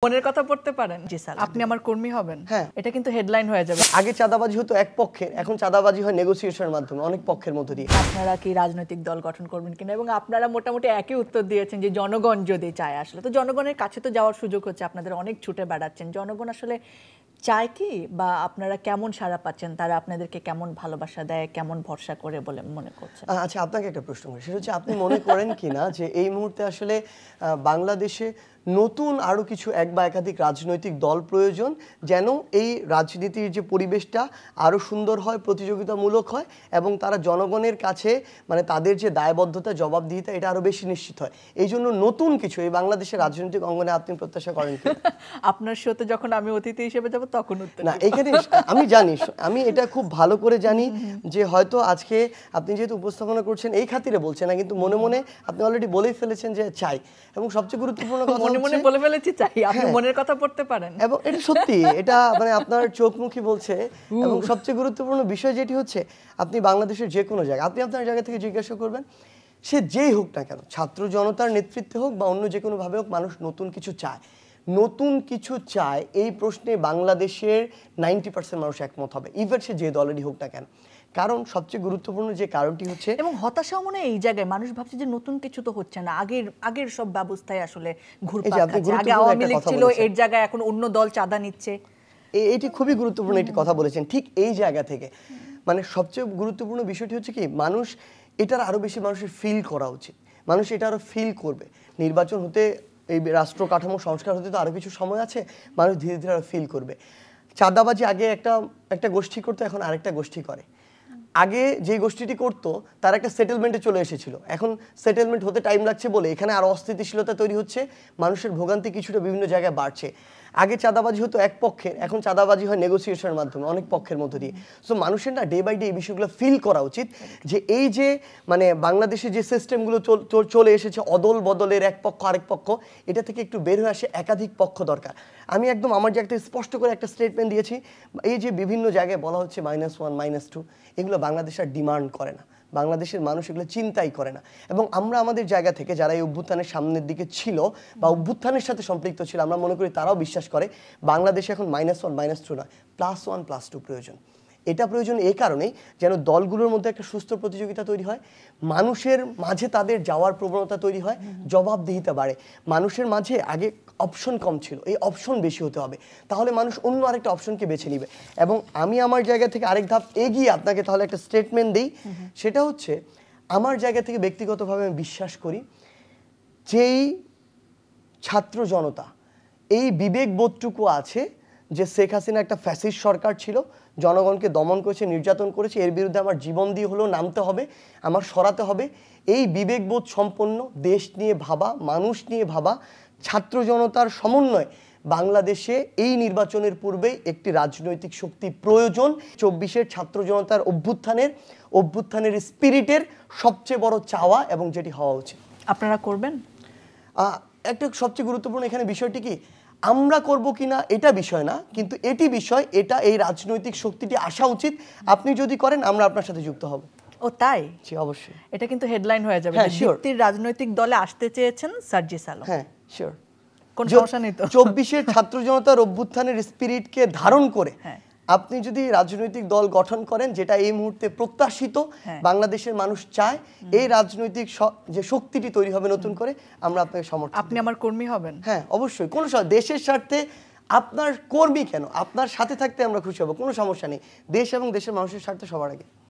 মনের কথা পড়তে পারেন? জি স্যার। আপনি আমার কর্মী হবেন? হ্যাঁ। এটা কিন্তু হেডলাইন হয়ে যাবে। আগে চাঁদাবাজি হতো এক পক্ষের, এখন চাঁদাবাজি হয় নেগোসিয়েশনের মাধ্যমে অনেক পক্ষের মধ্য দিয়ে। আপনারা কি রাজনৈতিক দল গঠন করবেন কিনা, এবং আপনারা মোটামুটি একই উত্তর দিয়েছেন যে জনগণ যদি চায়। আসলে তো জনগণের কাছে তো যাওয়ার সুযোগ হচ্ছে, আপনাদের অনেক ছুটে বেড়াচ্ছেন। জনগণ আসলে চায় কি, বা আপনারা কেমন সাড়া পাচ্ছেন, তারা আপনাদেরকে কেমন ভালোবাসা দেয়, কেমন ভরসা করে বলে মনে করছেন? আচ্ছা, আপনাকে একটা প্রশ্ন করি, সেটা হচ্ছে আপনি মনে করেন কিনা যে এই মুহূর্তে আসলে বাংলাদেশে নতুন আরো কিছু এক বা একাধিক রাজনৈতিক দল প্রয়োজন, যেন এই রাজনীতির যে পরিবেশটা আরো সুন্দর হয়, প্রতিযোগিতামূলক হয়, এবং তারা জনগণের কাছে মানে তাদের যে দায়বদ্ধতা, জবাবদিহিতা, এটা আরো বেশি নিশ্চিত হয়। এই জন্য নতুন কিছু এই বাংলাদেশের রাজনৈতিক অঙ্গনে আপনি প্রত্যাশা করেন কি? আপনার সাথে যখন আমি অতিথি হিসেবে যাব তখন উত্তর না, এখানে আমি জানি, আমি এটা খুব ভালো করে জানি যে হয়তো আজকে আপনি যেহেতু উপস্থাপনা করছেন এই খাতিরে বলছেন না, কিন্তু মনে মনে আপনি অলরেডি বলেই ফেলেছেন যে চাই। এবং সবচেয়ে গুরুত্বপূর্ণ কথা মনে মনে বলে ফেলেছি চাই। আপনি মনের কথা পড়তে পারেন? এবং এটা সত্যি, এটা মানে আপনার চোখ মুখই বলছে। এবং সবচেয়ে গুরুত্বপূর্ণ বিষয় যেটি হচ্ছে, আপনি বাংলাদেশের যে কোনো জায়গায়, আপনি আপনার জায়গা থেকে জিজ্ঞাসা করবেন, সে যেই হোক না কেন, ছাত্র জনতার নেতৃত্বে হোক বা অন্য যে কোনোভাবে হোক, মানুষ নতুন কিছু চায়। নতুন কিছু চায়, এই প্রশ্নে বাংলাদেশের 90% মানুষ একমত হবে, ইভেন সে যে দলেরই হোক না কেন। কারণ সবচেয়ে গুরুত্বপূর্ণ যে কারণটি হচ্ছে, এবং হতাশাও মনে এই জায়গায় মানুষ ভাবছে যে নতুন কিছু তো হচ্ছে না, আগের সব ব্যবস্থায় আসলে ঘুরপাক খাচ্ছে। আগে আওয়ামী লীগ ছিল, এর জায়গায় এখন অন্য দল চাঁদা নিচ্ছে। এটি খুবই গুরুত্বপূর্ণ একটি কথা বলেছেন। ঠিক এই জায়গা থেকে মানে সবচেয়ে গুরুত্বপূর্ণ বিষয়টি হচ্ছে কি, মানুষ এটার আরো বেশি মানুষের ফিল করা উচিত। মানুষ এটা আরো ফিল করবে। নির্বাচন হতে, এই রাষ্ট্র কাঠামো সংস্কার হতে তো আরো কিছু সময় আছে, মানুষ ধীরে ধীরে আরো ফিল করবে। চাঁদাবাজি আগে একটা গোষ্ঠী করতো, এখন আরেকটা গোষ্ঠী করে। আগে যে গোষ্ঠীটি করতো তার একটা সেটেলমেন্টে চলে এসেছিল, এখন সেটেলমেন্ট হতে টাইম লাগছে বলে এখানে আরো অস্থিতিশীলতা তৈরি হচ্ছে, মানুষের ভোগান্তি কিছুটা বিভিন্ন জায়গায় বাড়ছে। আগে চাঁদাবাজি হতো এক পক্ষের, এখন চাঁদাবাজি হয় নেগোসিয়েশনের মাধ্যমে অনেক পক্ষের মধ্য দিয়ে। সো মানুষের না ডে বাই ডে এই বিষয়গুলো ফিল করা উচিত যে এই যে মানে বাংলাদেশে যে সিস্টেমগুলো চলে এসেছে, অদল বদলের এক পক্ষ আরেক পক্ষ, এটা থেকে একটু বের হয়ে আসে একাধিক পক্ষ দরকার। আমি একদম আমার জায়গা থেকে স্পষ্ট করে একটা স্টেটমেন্ট দিয়েছি, এই যে বিভিন্ন জায়গায় বলা হচ্ছে -1 -2, এগুলো বাংলাদেশ আর ডিমান্ড করে না, বাংলাদেশের মানুষ এগুলো চিন্তাই করে না। এবং আমরা আমাদের জায়গা থেকে যারা এই অভ্যুত্থানের সামনের দিকে ছিল বা অভ্যুত্থানের সাথে সম্পৃক্ত ছিল, আমরা মনে করি তারাও বিশ্বাস করে বাংলাদেশে এখন -1 -2 নয়, +1 +2 প্রয়োজন। এটা প্রয়োজন এই কারণেই যেন দলগুলোর মধ্যে একটা সুস্থ প্রতিযোগিতা তৈরি হয়, মানুষের মাঝে তাদের যাওয়ার প্রবণতা তৈরি হয়, জবাবদিহিতা বাড়ে। মানুষের মাঝে আগে অপশন কম ছিল, এই অপশন বেশি হতে হবে, তাহলে মানুষ অন্য আরেকটা অপশনকে বেছে নিবে। এবং আমি আমার জায়গা থেকে আরেক ধাপ এগিয়ে আপনাকে তাহলে একটা স্টেটমেন্ট দিই, সেটা হচ্ছে আমার জায়গা থেকে ব্যক্তিগতভাবে আমি বিশ্বাস করি, যেই ছাত্র জনতা এই বিবেকবোধটুকু আছে যে শেখ হাসিনা একটা ফ্যাসিস্ট সরকার ছিল, জনগণকে দমন করেছে, নির্যাতন করেছে, এর বিরুদ্ধে আমার জীবন দিয়ে হলেও নামতে হবে, আমার সরাতে হবে, এই বিবেকবোধ সম্পন্ন, দেশ নিয়ে ভাবা, মানুষ নিয়ে ভাবা ছাত্র জনতার সমন্বয় বাংলাদেশে এই নির্বাচনের পূর্বেই একটি রাজনৈতিক শক্তি প্রয়োজন। 24-এর ছাত্র জনতার অভ্যুত্থানের স্পিরিটের সবচেয়ে বড় চাওয়া, এবং যেটি হওয়া উচিত। আপনারা করবেন? একটা সবচেয়ে গুরুত্বপূর্ণ এখানে বিষয়টি কি, আমরা করব কিনা এটা বিষয় না, কিন্তু এটি বিষয়, এটা এই রাজনৈতিক শক্তিটি আসা উচিত। আপনি যদি করেন, আমরা আপনার সাথে যুক্ত হব। ও তাই? জি, অবশ্যই। এটা কিন্তু হেডলাইন হয়ে যাবে। যুক্তির রাজনৈতিক দলে আসতে চেয়েছেন সার্জিস আলম। হ্যাঁ, শিওর। কোন সমস্যা নেই তো। 24-এর ছাত্র জনতার অভ্যুত্থানের স্পিরিটকে ধারণ করে আপনি যদি রাজনৈতিক দল গঠন করেন, যেটা এই মুহূর্তে প্রত্যাশিত, বাংলাদেশের মানুষ চায়, এই রাজনৈতিক যে শক্তিটি তৈরি হবে নতুন করে, আমরা আপনাকে সমর্থন। আপনি আমার কর্মী হবেন? হ্যাঁ, অবশ্যই। কোনো দেশের স্বার্থে আপনার কর্মী কেন, আপনার সাথে থাকতে আমরা খুশি হব, কোনো সমস্যা নেই। দেশ এবং দেশের মানুষের স্বার্থে সবার আগে।